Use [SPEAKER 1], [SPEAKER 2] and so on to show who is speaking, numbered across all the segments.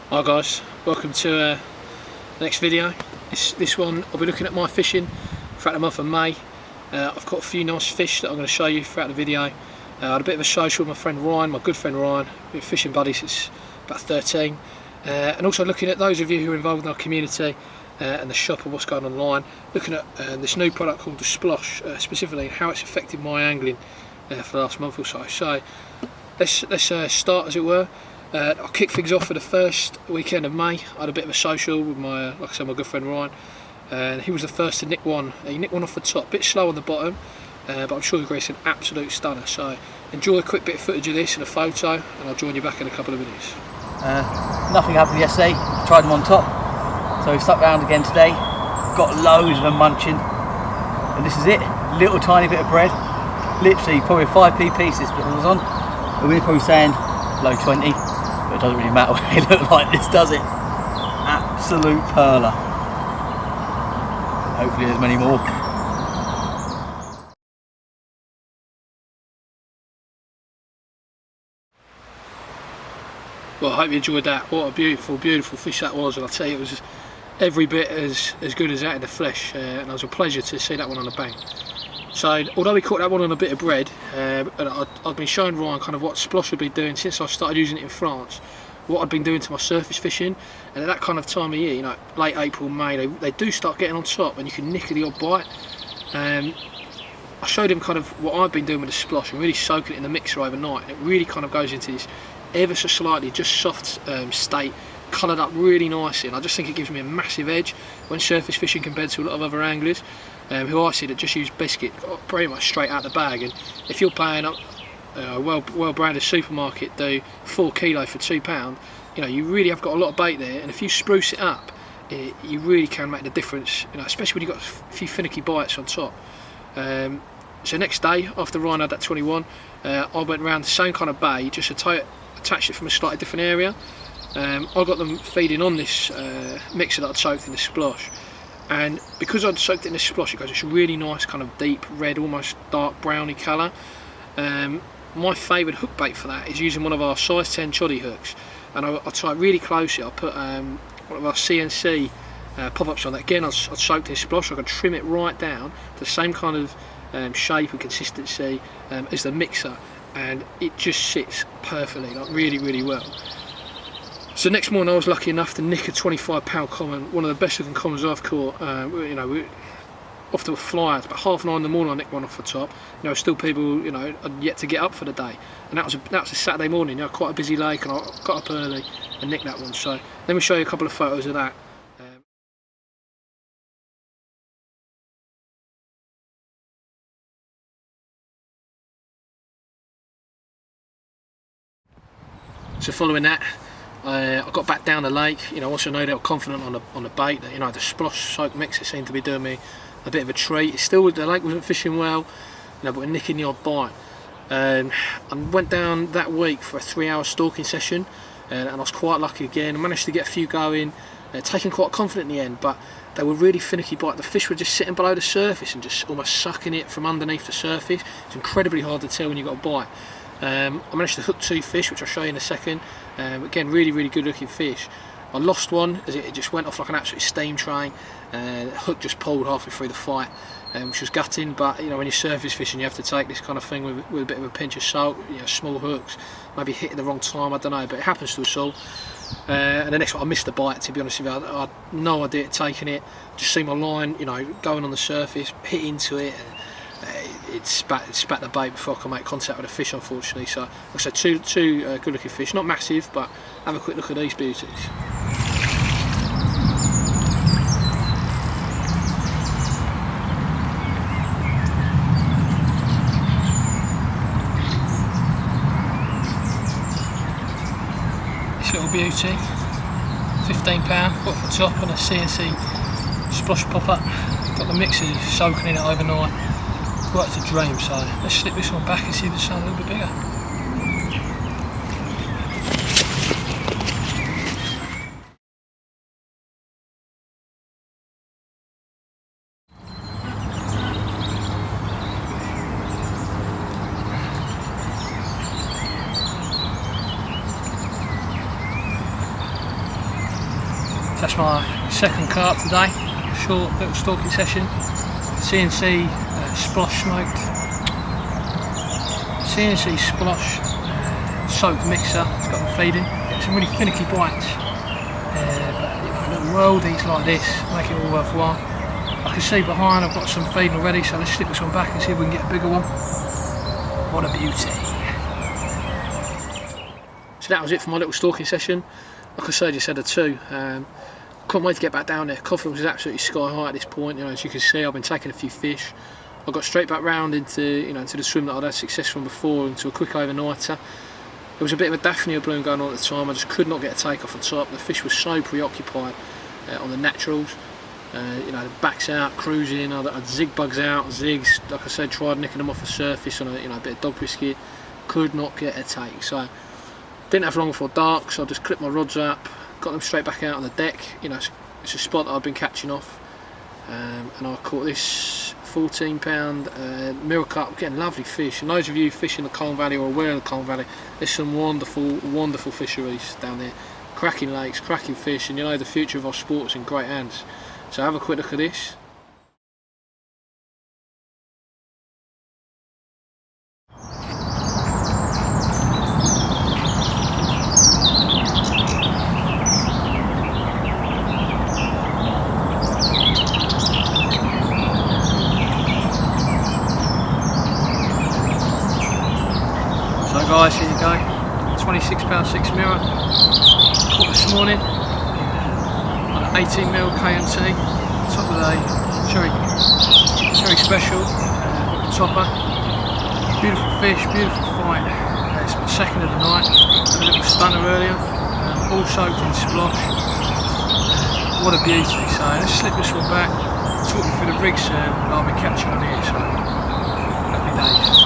[SPEAKER 1] Hi guys, welcome to the next video. This one I'll be looking at my fishing throughout the month of May. I've got a few nice fish that I'm going to show you throughout the video. I had a bit of a social with my friend Ryan, my good friend Ryan. We've been fishing buddies since about 13. And also looking at those of you who are involved in our community and the shop and what's going on online. Looking at this new product called the Splosh, specifically how it's affected my angling for the last month or so. So let's start, as it were. I'll kick things off for the first weekend of May. I had a bit of a social with my, like I said, my good friend Ryan, and he was the first to nick one. He nicked one off the top, a bit slow on the bottom, but I'm sure it's an absolute stunner. So enjoy a quick bit of footage of this and a photo, and I'll join you back in a couple of minutes.
[SPEAKER 2] Nothing happened yesterday. Tried them on top, so we stuck around again today. Got loads of them munching, and this is it. Little tiny bit of bread, literally probably a 5p piece. This bit was on. And we're probably saying low 20. It doesn't really matter what they look like this, does it? Absolute perler. Hopefully there's many more.
[SPEAKER 1] Well, I hope you enjoyed that. What a beautiful, beautiful fish that was, and I'll tell you, it was every bit as good as that in the flesh, and it was a pleasure to see that one on the bank. So, although we caught that one on a bit of bread, and I've been showing Ryan kind of what Splosh had been doing since I started using it in France, what I'd been doing to my surface fishing, and at that kind of time of year, you know, late April, May, they do start getting on top, and you can nick the odd bite. I showed him kind of what I've been doing with the Splosh and really soaking it in the mixer overnight, and it really kind of goes into this ever so slightly just soft state, coloured up really nicely, and I just think it gives me a massive edge when surface fishing compared to a lot of other anglers who I see that just use biscuit pretty much straight out the bag. And if you're paying up a well-branded supermarket do 4 kilo for £2, you know, you really have got a lot of bait there, and if you spruce it up, you really can make the difference, you know, especially when you've got a few finicky bites on top. So next day, after Ryan had that 21, I went around the same kind of bait, just attached it from a slightly different area. I got them feeding on this mixer that I'd soaked in the Splosh, and because I'd soaked it in the Splosh, it goes this really nice kind of deep red, almost dark browny colour. My favourite hook bait for that is using one of our size 10 choddy hooks, and I tie it really closely. I put one of our CNC pop-ups on that. Again, I'd soaked in Splosh, so I could trim it right down to the same kind of shape and consistency as the mixer, and it just sits perfectly, like really, really well. So next morning I was lucky enough to nick a 25-pound common, one of the best looking commons I've caught. You know, we're off to a fly. It's about 9:30 in the morning. I nicked one off the top. You know, still people, you know, had yet to get up for the day, and that was a Saturday morning. You know, quite a busy lake, and I got up early and nicked that one. So let me show you a couple of photos of that. So following that, I got back down the lake. You know, once I know they were confident on the bait, that, you know, the Splosh soak mix, it seemed to be doing me a bit of a treat. It's still, the lake wasn't fishing well, you know, but we're nicking the odd bite. I went down that week for a 3-hour stalking session, and I was quite lucky again. I managed to get a few going, taking quite confident in the end, but they were really finicky bite. The fish were just sitting below the surface and just almost sucking it from underneath the surface. It's incredibly hard to tell when you've got a bite. I managed to hook 2 fish, which I'll show you in a second. Again, really, really good looking fish. I lost one as it just went off like an absolute steam train. The hook just pulled halfway through the fight, which was gutting. But you know, when you're surface fishing, you have to take this kind of thing with a bit of a pinch of salt. You know, small hooks, maybe hit at the wrong time, I don't know, but it happens to us all. And the next one, I missed the bite, to be honest with you. I had no idea of taking it. Just see my line, you know, going on the surface, hit into it. It spat the bait before I could make contact with the fish, unfortunately. So, like I said, two good looking fish, not massive, but have a quick look at these beauties. This little beauty, £15, got for top and a CNC Splosh pop-up. Got the mixer soaking in it overnight. Worked a dream, so let's slip this one back and see if it's something a little bit bigger. That's my second carp today, short little stalking session. CNC splosh smoked, CNC splosh soaked mixer. It's got them feeding. Get some really finicky bites, but you know, little worldies like this make it all worthwhile. I can see behind I've got some feeding already, so let's slip this one back and see if we can get a bigger one. What a beauty. So that was it for my little stalking session. Like I said, just had a 2. Couldn't wait to get back down there. Confidence was absolutely sky high at this point. You know, as you can see, I've been taking a few fish. I got straight back round into, you know, into the swim that I'd had success from before, into a quick overnighter. There was a bit of a daphnia bloom going on at the time. I just could not get a take off the top. The fish was so preoccupied on the naturals. You know, the backs out, cruising. I'd zig bugs out, zigs. Like I said, tried nicking them off the surface on a, you know, a bit of dog biscuit. Could not get a take. So didn't have long before dark. So I just clipped my rods up, got them straight back out on the deck. You know, it's a spot that I've been catching off, and I caught this 14-pound CherryCarp. Getting lovely fish. And those of you fishing the Colne Valley or aware of the Colne Valley, there's some wonderful fisheries down there. Cracking lakes, cracking fish, and you know the future of our sport's in great hands. So have a quick look at this. So guys, here you go. 26-pound 6 mirror. Caught this morning. 18mm KMT, top of the cherry special, topper. Beautiful fish, beautiful fight. It's my second of the night. Had a little stunner earlier, all soaked in splosh. What a beauty. So let's slip this one back, talk you through the rigs that I've been catching on here. So happy days.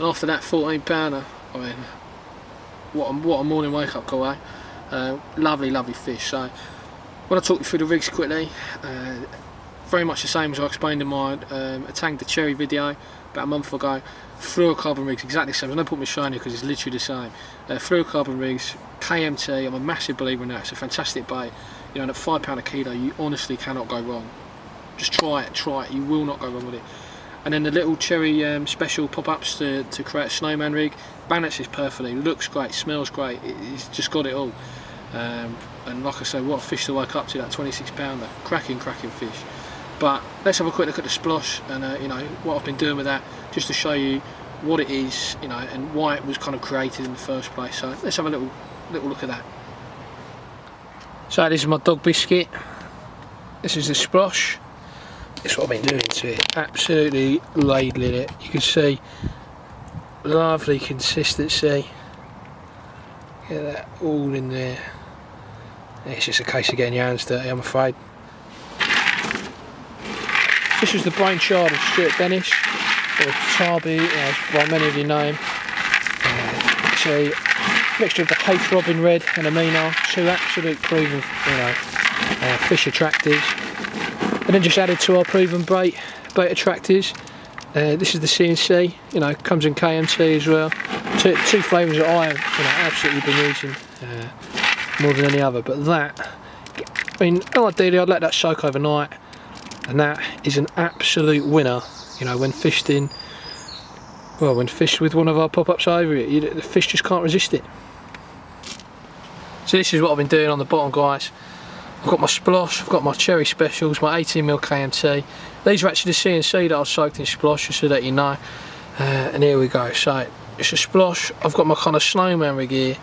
[SPEAKER 1] And after that 14-pounder, I mean, what a morning wake-up call, eh? Lovely fish. So when I talk you through the rigs quickly, very much the same as I explained in my Tang the Cherry video about a month ago. Fluorocarbon rigs, exactly the same. There's no point me showing you because it's literally the same. Fluorocarbon rigs, KMT. I'm a massive believer in that. It's a fantastic bait. You know, at £5 a kilo, you honestly cannot go wrong. Just try it. You will not go wrong with it. And then the little cherry special pop-ups to create a snowman rig, balances perfectly, looks great, smells great, it's just got it all. And like I say, what a fish to wake up to, that 26-pounder, cracking fish. But let's have a quick look at the splosh and you know, what I've been doing with that, just to show you what it is, you know, and why it was kind of created in the first place. So let's have a little look at that. So this is my dog biscuit, this is the splosh. That's what I've been doing to it, absolutely ladling it. You can see lovely consistency. Get that all in there. It's just a case of getting your hands dirty, I'm afraid. This was the brainchild of Stuart Dennis, or Tarby, as by many of you know him. It's a mixture of the Haith Robin Red and Amino, 2 absolute proven, you know, fish attractors. And then just added to our proven bait attractors. This is the CNC, you know, comes in KMT as well. Two flavours that I have, you know, absolutely been using more than any other. But that, I mean, ideally I'd let that soak overnight, and that is an absolute winner. You know, when fished with one of our pop-ups over it, the fish just can't resist it. So this is what I've been doing on the bottom, guys. I've got my splosh, I've got my cherry specials, my 18mm KMT. These are actually the CNC that I soaked in splosh, just so that you know. And here we go. So it's a splosh. I've got my kind of snowman rig here.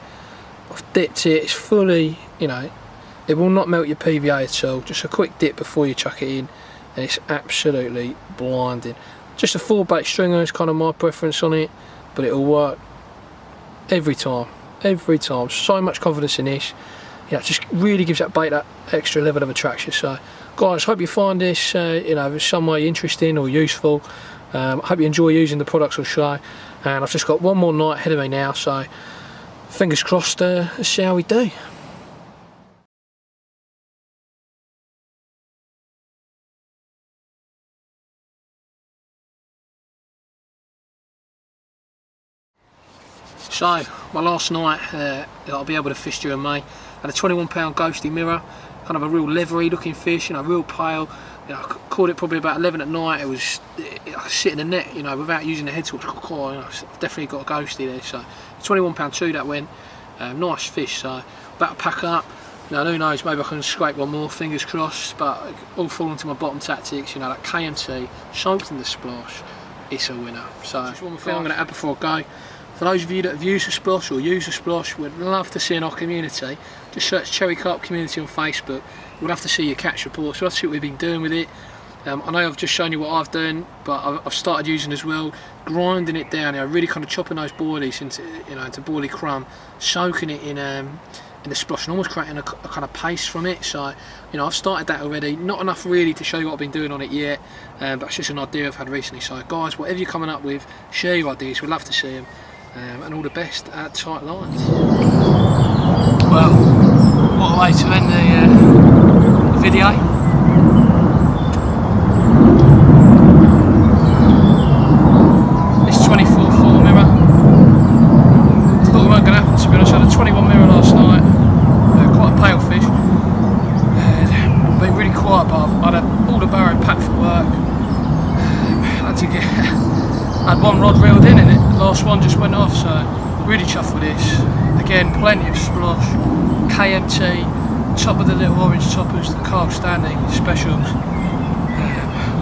[SPEAKER 1] I've dipped it. It's fully, you know, it will not melt your PVA at all. Just a quick dip before you chuck it in, and it's absolutely blinding. Just a 4-bait stringer is kind of my preference on it, but it'll work every time. So much confidence in this. You know, it just really gives that bait that extra level of attraction. So guys, hope you find this you know, some way interesting or useful. Hope you enjoy using the products I'll show, and I've just got one more night ahead of me now, so fingers crossed, let's see how we do. So my last night that I'll be able to fish during May, had a 21-pound ghosty mirror, kind of a real leathery looking fish, you know, real pale. You know, I caught it probably about 11 at night. I could sit in the net, you know, without using the head torch. You know, I've definitely got a ghosty there. So 21-pound two that went, nice fish. So about to pack up. Now who knows, maybe I can scrape one more, fingers crossed, but all falling to my bottom tactics, you know, that KMT, soaked in the splosh, it's a winner. So just one more thing I'm going to add before I go. For those of you that have used the splosh or use the splosh, we'd love to see in our community. Just search CherryCarp community on Facebook. We'd love to see your catch reports, we'd love to see what we've been doing with it. I know I've just shown you what I've done, but I've started using as well, grinding it down, you know, really kind of chopping those boilies into, you know, into boilie crumb, soaking it in the splosh and almost creating a kind of paste from it. So, you know, I've started that already. Not enough really to show you what I've been doing on it yet, but it's just an idea I've had recently. So guys, whatever you're coming up with, share your ideas, we'd love to see them, and all the best at Tight Lines. Well, what a way to end the video. This 24-4 mirror, I thought it weren't going to happen, to be honest. I had a 21 mirror last night. Quite a pale fish. Been really quiet, but I had all the barrow packed for work. I had one rod reeled in it. The last one just went off, so really chuffed with this. Again, plenty of splosh, KMT, top of the little orange toppers, the Carp standing specials.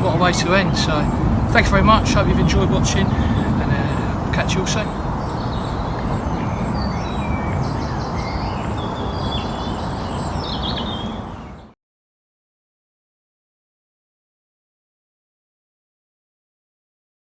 [SPEAKER 1] What a way to end. So thank you very much. Hope you've enjoyed watching, and catch you all soon.